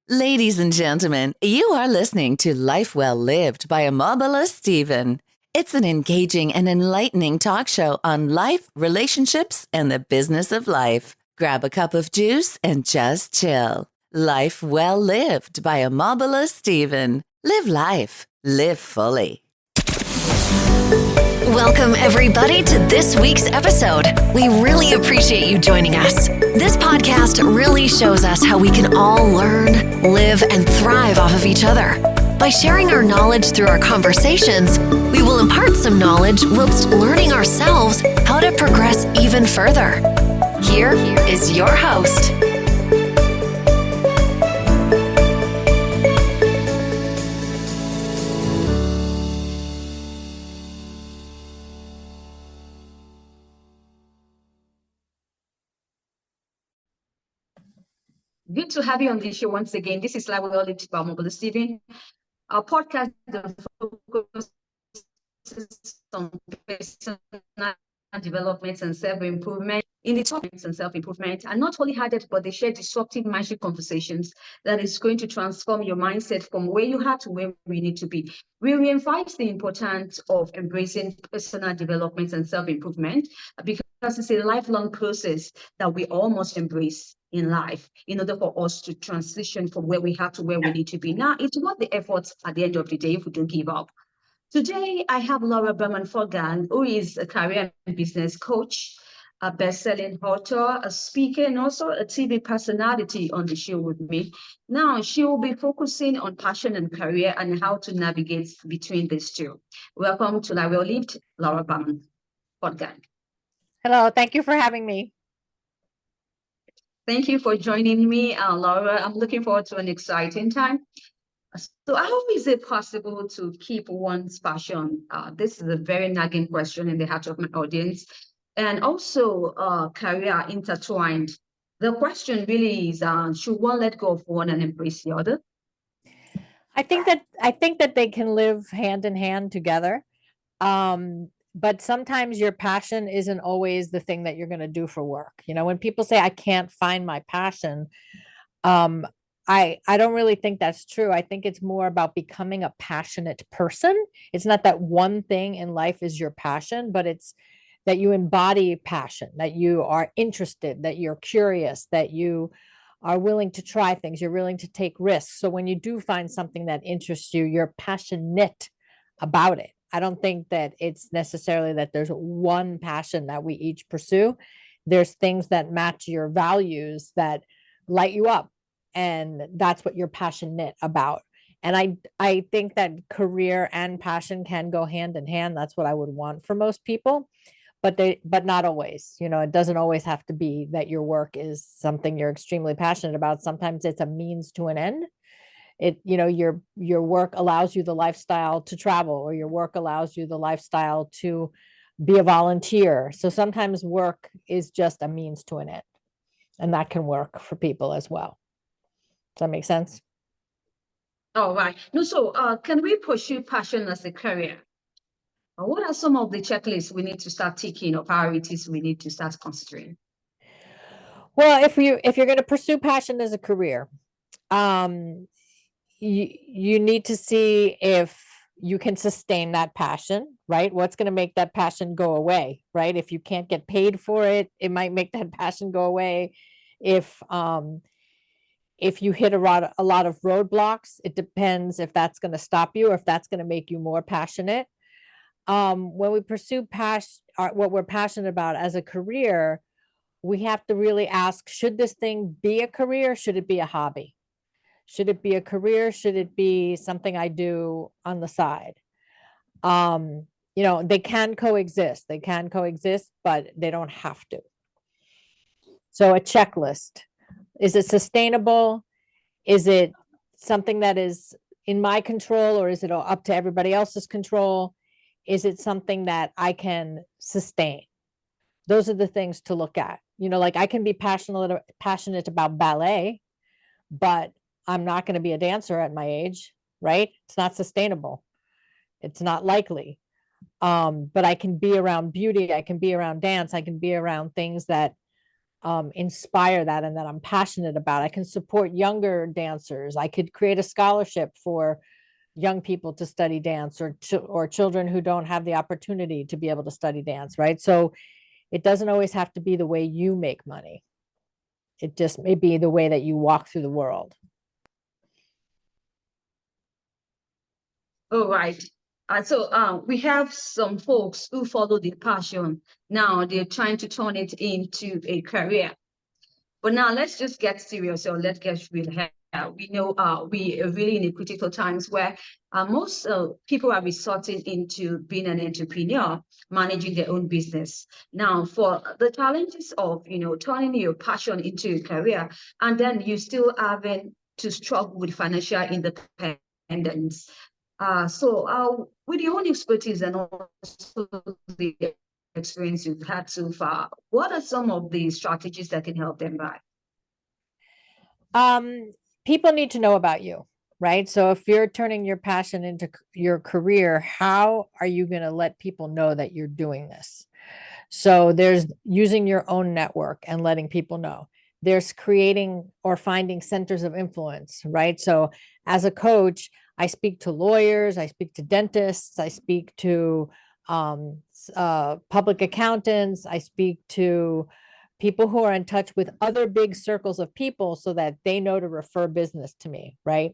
Ladies and gentlemen, you are listening to Life Well Lived by Omobola Stephen. It's an engaging and enlightening talk show on life, relationships, and the business of life. Grab a cup of juice and just chill. Life Well Lived by Omobola Stephen. Live life. Live fully. Welcome, everybody, to this week's episode. We really appreciate you joining us. This podcast really shows us how we can all learn, live, and thrive off of each other. By sharing our knowledge through our conversations, we will impart some knowledge whilst learning ourselves how to progress even further. Here is your host. Good to have you on the show once again. This is Life Well Lived by Omobola Stephen. Our podcast focuses on personal development and self-improvement. In the topics and self-improvement are not only added, but they share disruptive mindset conversations that is going to transform your mindset from where you are to where we need to be. We reinforce the importance of embracing personal development and self-improvement because it's a lifelong process that we all must embrace in life in order for us to transition from where we are to where we need to be. Now, it's worth the effort at the end of the day if we don't give up. Today, I have Berman Fortgang, who is a career and business coach, a best-selling author, a speaker, and also a TV personality on the show with me. Now, she will be focusing on passion and career and how to navigate between these two. Welcome to Life Well Lived, Berman Fortgang. Hello, thank you for having me. Thank you for joining me, Laura. I'm looking forward to an exciting time. So how is it possible to keep one's passion? This is a very nagging question in the heart of my audience. And also career intertwined. The question really is, should one let go of one and embrace the other? I think that they can live hand in hand together. But sometimes your passion isn't always the thing that you're going to do for work. You know, when people say, I can't find my passion, I don't really think that's true. I think it's more about becoming a passionate person. It's not that one thing in life is your passion, but it's that you embody passion, that you are interested, that you're curious, that you are willing to try things, you're willing to take risks. So when you do find something that interests you, you're passionate about it. I don't think that it's necessarily that there's one passion that we each pursue. There's things that match your values that light you up. And that's what you're passionate about. And I think that career and passion can go hand in hand. That's what I would want for most people, but not always. You know, it doesn't always have to be that your work is something you're extremely passionate about. Sometimes it's a means to an end. Your work allows you the lifestyle to travel, or your work allows you the lifestyle to be a volunteer. So sometimes work is just a means to an end, and that can work for people as well. Does that make sense? Oh, right. No, so can we pursue passion as a career? What are some of the checklists we need to start ticking, or priorities we need to start considering? Well, if you're going to pursue passion as a career, you need to see if you can sustain that passion, right? What's going to make that passion go away, right? If you can't get paid for it, it might make that passion go away. If you hit a lot of roadblocks, it depends if that's going to stop you or if that's going to make you more passionate. When we pursue what we're passionate about as a career, we have to really ask, should this thing be a career? Should it be a hobby? Should it be a career? Should it be something I do on the side? They can coexist. They can coexist, but they don't have to. So a checklist. Is it sustainable? Is it something that is in my control, or is it up to everybody else's control? Is it something that I can sustain? Those are the things to look at. You know, like I can be passionate about ballet, but I'm not going to be a dancer at my age, right? It's not sustainable. It's not likely. But I can be around beauty. I can be around dance. I can be around things that inspire that and that I'm passionate about. I can support younger dancers. I could create a scholarship for young people to study dance, or children who don't have the opportunity to be able to study dance, right? So it doesn't always have to be the way you make money. It just may be the way that you walk through the world. All right. So we have some folks who follow their passion. Now they're trying to turn it into a career. But now let's just get serious, or let's get real here. We know we are really in a critical times where most people are resorting into being an entrepreneur, managing their own business. Now, for the challenges of turning your passion into a career, and then you still having to struggle with financial independence. So with your own expertise and also the experience you've had so far, what are some of the strategies that can help them by? People need to know about you, right? So if you're turning your passion into your career, how are you going to let people know that you're doing this? So there's using your own network and letting people know. There's creating or finding centers of influence, right? So as a coach, I speak to lawyers, I speak to dentists, I speak to public accountants, I speak to people who are in touch with other big circles of people so that they know to refer business to me, right?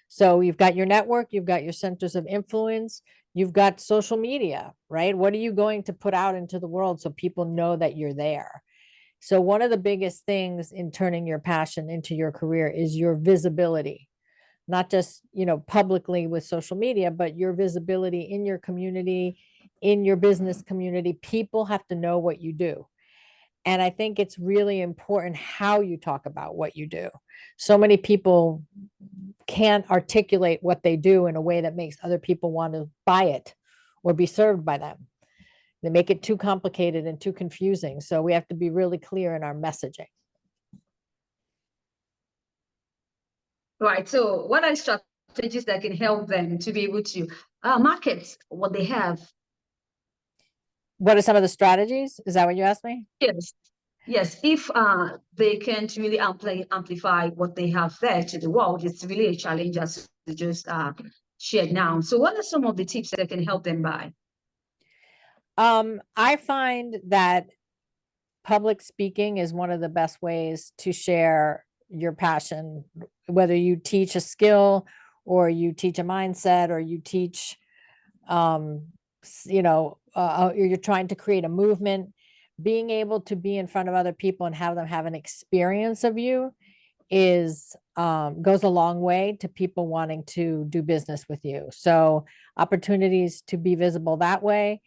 So you've got your network, you've got your centers of influence, you've got social media, right? What are you going to put out into the world so people know that you're there? So one of the biggest things in turning your passion into your career is your visibility, not just, publicly with social media, but your visibility in your community, in your business community. People have to know what you do. And I think it's really important how you talk about what you do. So many people can't articulate what they do in a way that makes other people want to buy it or be served by them. They make it too complicated and too confusing. So we have to be really clear in our messaging. Right. So what are strategies that can help them to be able to market what they have? What are some of the strategies? Is that what you asked me? Yes. Yes, if they can't really amplify what they have there to the world, it's really a challenge, as you just shared now. So what are some of the tips that can help them by? I find that public speaking is one of the best ways to share your passion, whether you teach a skill or you teach a mindset or you teach, you're trying to create a movement. Being able to be in front of other people and have them have an experience of you is goes a long way to people wanting to do business with you. So opportunities to be visible that way.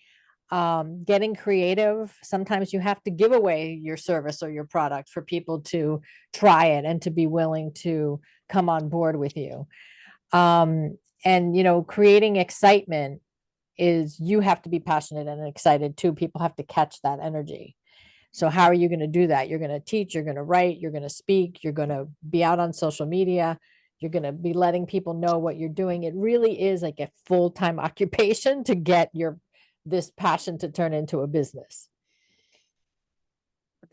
Getting creative. Sometimes you have to give away your service or your product for people to try it and to be willing to come on board with you. And creating excitement is, you have to be passionate and excited too. People have to catch that energy. So how are you going to do that? You're going to teach, you're going to write, you're going to speak, you're going to be out on social media, you're going to be letting people know what you're doing. It really is like a full-time occupation to get this passion to turn into a business.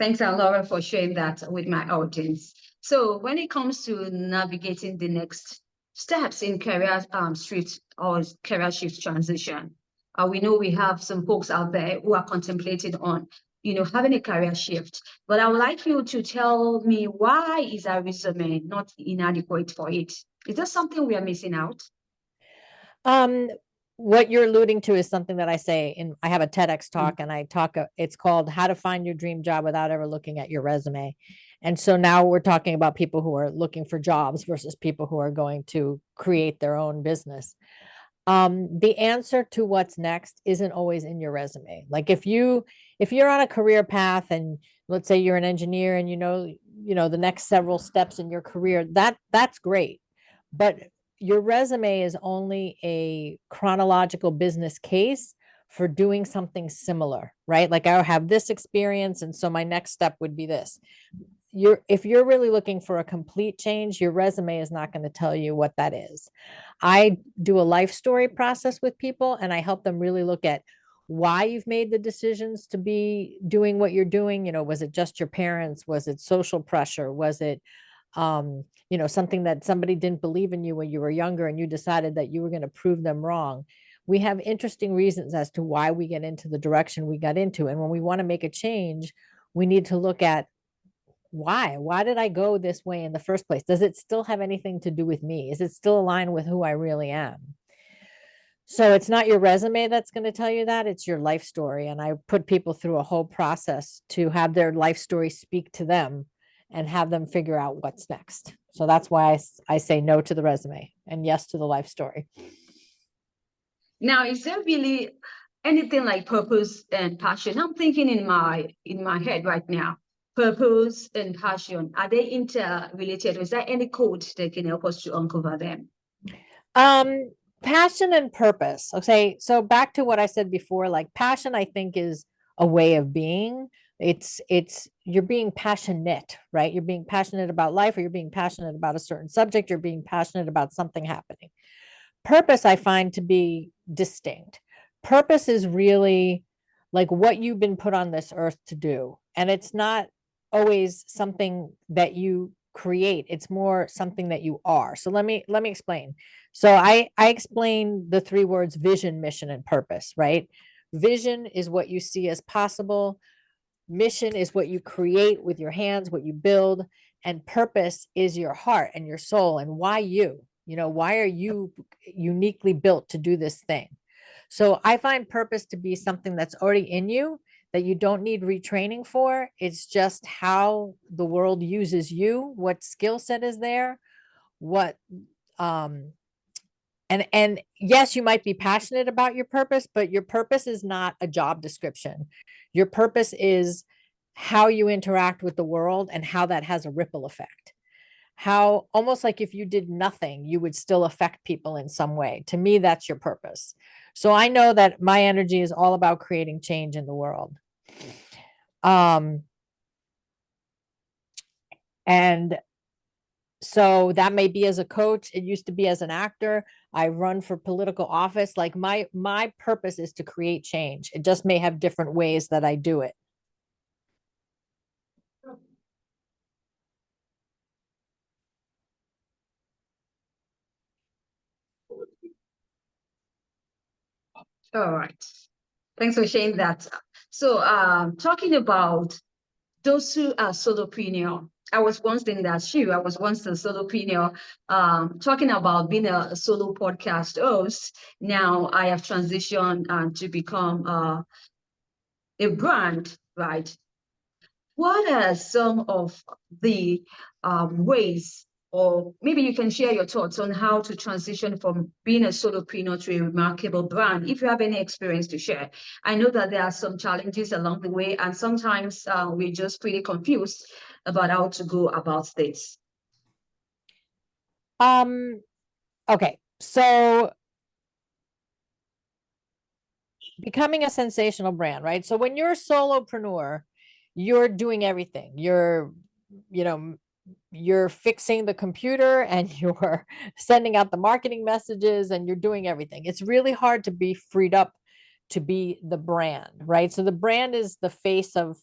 Thanks, Laura, for sharing that with my audience. So when it comes to navigating the next steps in career shift or career shift transition, we know we have some folks out there who are contemplating on having a career shift. But I would like you to tell me, why is our resume not inadequate for it? Is there something we are missing out? What you're alluding to is something that I say I have a TEDx talk, and it's called How to Find Your Dream Job Without Ever Looking at Your Resume. And so now we're talking about people who are looking for jobs versus people who are going to create their own business. The answer to what's next isn't always in your resume. Like if you're on a career path and let's say you're an engineer and the next several steps in your career, that's great. But your resume is only a chronological business case for doing something similar, right? Like I have this experience, and so my next step would be this. If you're really looking for a complete change, your resume is not going to tell you what that is. I do a life story process with people, and I help them really look at why you've made the decisions to be doing what you're doing. Was it just your parents? Was it social pressure? Was it, something that somebody didn't believe in you when you were younger and you decided that you were going to prove them wrong? We have interesting reasons as to why we get into the direction we got into. And when we want to make a change, we need to look at why did I go this way in the first place? Does it still have anything to do with me? Is it still aligned with who I really am? So it's not your resume that's going to tell you that, it's your life story. And I put people through a whole process to have their life story speak to them and have them figure out what's next. So that's why I say no to the resume and yes to the life story. Now, is there really anything like purpose and passion? I'm thinking in my head right now. Purpose and passion, are they interrelated? Is there any code that can help us to uncover them? Passion and purpose. Okay, so back to what I said before, like passion, I think is a way of being. It's you're being passionate, right? You're being passionate about life, or you're being passionate about a certain subject, you're being passionate about something happening. Purpose, I find to be distinct. Purpose is really like what you've been put on this earth to do. And it's not always something that you create, it's more something that you are. So let me explain. So I explain the three words: vision, mission, and purpose, right? Vision is what you see as possible. Mission is what you create with your hands, what you build. And purpose is your heart and your soul, and why you. Why are you uniquely built to do this thing? So I find purpose to be something that's already in you, that you don't need retraining for. It's just how the world uses you, what skill set is there, what and yes, you might be passionate about your purpose, but your purpose is not a job description. Your purpose is how you interact with the world and how that has a ripple effect. How, almost like if you did nothing, you would still affect people in some way. To me, that's your purpose. So I know that my energy is all about creating change in the world. And so that may be as a coach. It used to be as an actor. I run for political office. Like my purpose is to create change. It just may have different ways that I do it. All right. Thanks for sharing that. So talking about those who are solopreneur, I was once in that shoe. I was once a solopreneur, talking about being a solo podcast host. Now I have transitioned to become a brand, right? What are some of the ways, or maybe you can share your thoughts on how to transition from being a solopreneur to a remarkable brand, if you have any experience to share? I know that there are some challenges along the way, and sometimes we're just pretty confused about how to go about this. Okay, so becoming a sensational brand, right? So when you're a solopreneur, you're doing everything. You're fixing the computer and you're sending out the marketing messages and you're doing everything. It's really hard to be freed up to be the brand, right? So the brand is the face of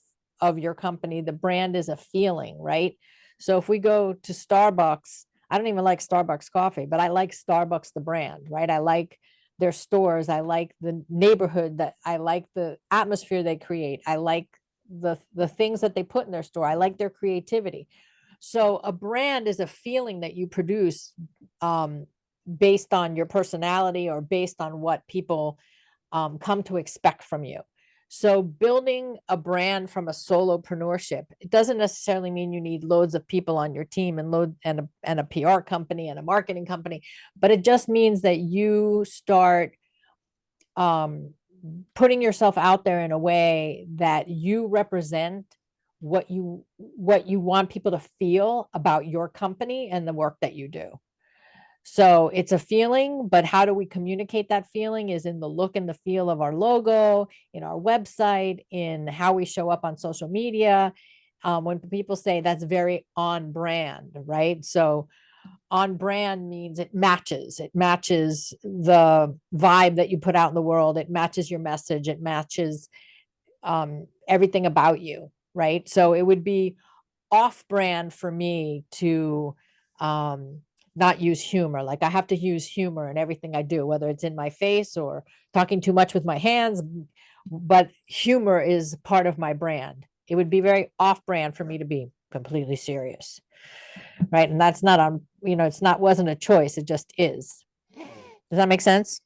your company. The brand is a feeling, right? So if we go to Starbucks, I don't even like Starbucks coffee, but I like Starbucks, the brand, right? I like their stores. I like the neighborhood, that I like the atmosphere they create. I like the things that they put in their store. I like their creativity. So a brand is a feeling that you produce based on your personality or based on what people come to expect from you. So building a brand from a solopreneurship, it doesn't necessarily mean you need loads of people on your team and a PR company and a marketing company, but it just means that you start putting yourself out there in a way that you represent what you want people to feel about your company and the work that you do. So it's a feeling, but how do we communicate that feeling is in the look and the feel of our logo, in our website, in how we show up on social media. When people say that's very on brand, right? So on brand means it matches. It matches the vibe that you put out in the world. It matches your message. It matches everything about you, right? So it would be off brand for me to not use humor. Like I have to use humor in everything I do, whether it's in my face or talking too much with my hands, but humor is part of my brand. It would be very off brand for me to be completely serious, right? And that's not on, it's not, wasn't a choice. It just is. Does that make sense?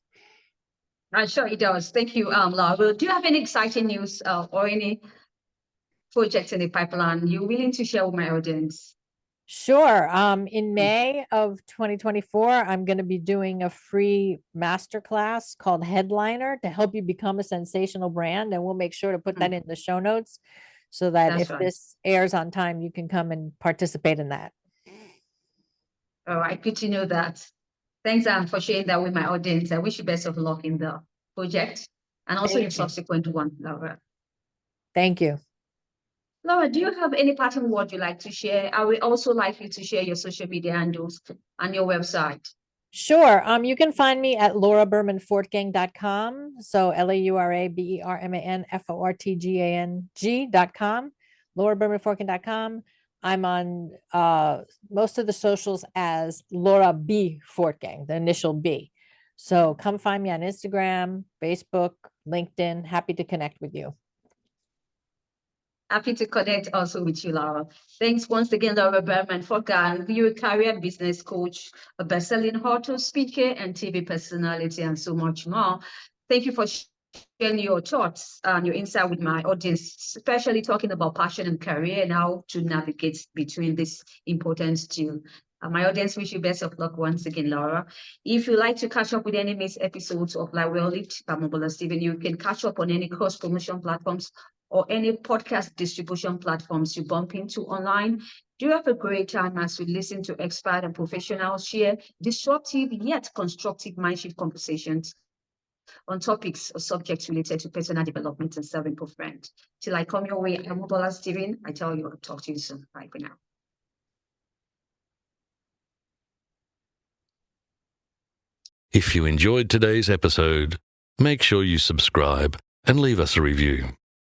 I'm sure it does. Thank you, Laura. Do you have any exciting news or any projects in the pipeline you're willing to share with my audience? Sure. In May of 2024, I'm going to be doing a free masterclass called Headliner to help you become a sensational brand. And we'll make sure to put that in the show notes so that That's if right. this airs on time, you can come and participate in that. All right, good to know that. Thanks for sharing that with my audience. I wish you best of luck in the project and also your subsequent one, Laura. Thank you. Laura, do you have any parting word you'd like to share? I would also like you to share your social media handles and your website. Sure. You can find me at laurabermanfortgang.com. So LauraBermanFortgang.com, laurabermanfortgang.com. I'm on most of the socials as Laura B. Fortgang, the initial B. So come find me on Instagram, Facebook, LinkedIn. Happy to connect with you. Happy to connect also with you, Laura. Thanks once again, Laura Berman Fortgang. You're a career business coach, a best-selling author, speaker, and TV personality, and so much more. Thank you for sharing your thoughts and your insight with my audience, especially talking about passion and career and how to navigate between this important two. My audience wish you best of luck once again, Laura. If you'd like to catch up with any missed episodes of Life Well Lived by Omobola Stephen, you can catch up on any cross-promotion platforms or any podcast distribution platforms you bump into online. Do you have a great time as you listen to expert and professionals share disruptive yet constructive Mindshift conversations on topics or subjects related to personal development and self-improvement? Till I come your way, I'm Omobola Stephen. I tell you, I'll talk to you soon. Bye for now. If you enjoyed today's episode, make sure you subscribe and leave us a review.